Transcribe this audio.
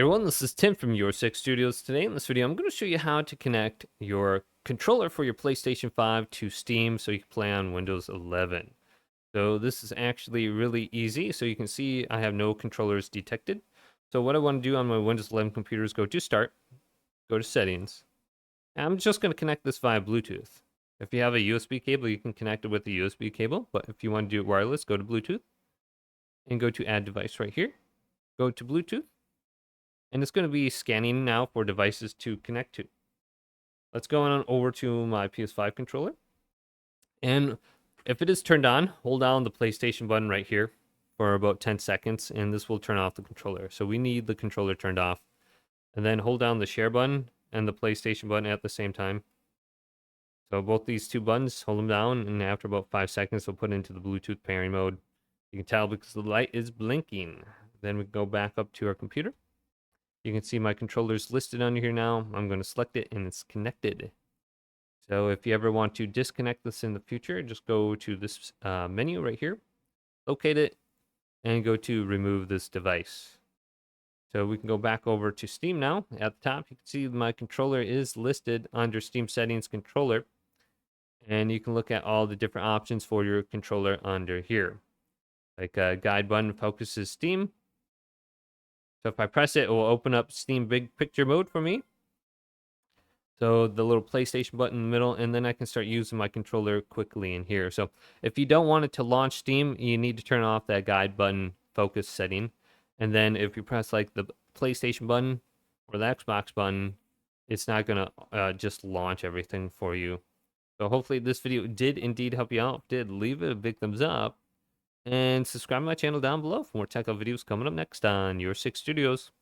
Everyone, this is Tim from Your Six Studios. Today in this video, I'm going to show you how to connect your controller for your PlayStation 5 to Steam so you can play on Windows 11. So this is actually really easy. So you can see I have no controllers detected. So what I want to do on my Windows 11 computer is go to Start, go to Settings. And I'm just going to connect this via Bluetooth. If you have a USB cable, you can connect it with a USB cable. But if you want to do it wireless, go to Bluetooth and go to Add Device right here. Go to Bluetooth. And it's going to be scanning now for devices to connect to. Let's go on over to my PS5 controller. And if it is turned on, hold down the PlayStation button right here for about 10 seconds, and this will turn off the controller. So we need the controller turned off. And then hold down the share button and the PlayStation button at the same time. So both these two buttons, hold them down, and after about 5 seconds, we'll put it into the Bluetooth pairing mode. You can tell because the light is blinking. Then we go back up to our computer. You can see my controller's listed under here now. I'm going to select it and it's connected. So if you ever want to disconnect this in the future, just go to this menu right here, locate it, and go to remove this device. So we can go back over to Steam now. At the top, you can see my controller is listed under Steam Settings Controller. And you can look at all the different options for your controller under here. Like guide button focuses Steam. So if I press it, it will open up Steam Big Picture mode for me. So the little PlayStation button in the middle, and then I can start using my controller quickly in here. So if you don't want it to launch Steam, you need to turn off that guide button focus setting. And then if you press like the PlayStation button or the Xbox button, it's not going to just launch everything for you. So hopefully this video did indeed help you out. If it did, leave it a big thumbs up. And subscribe to my channel down below for more tech videos coming up next on Your Six Studios.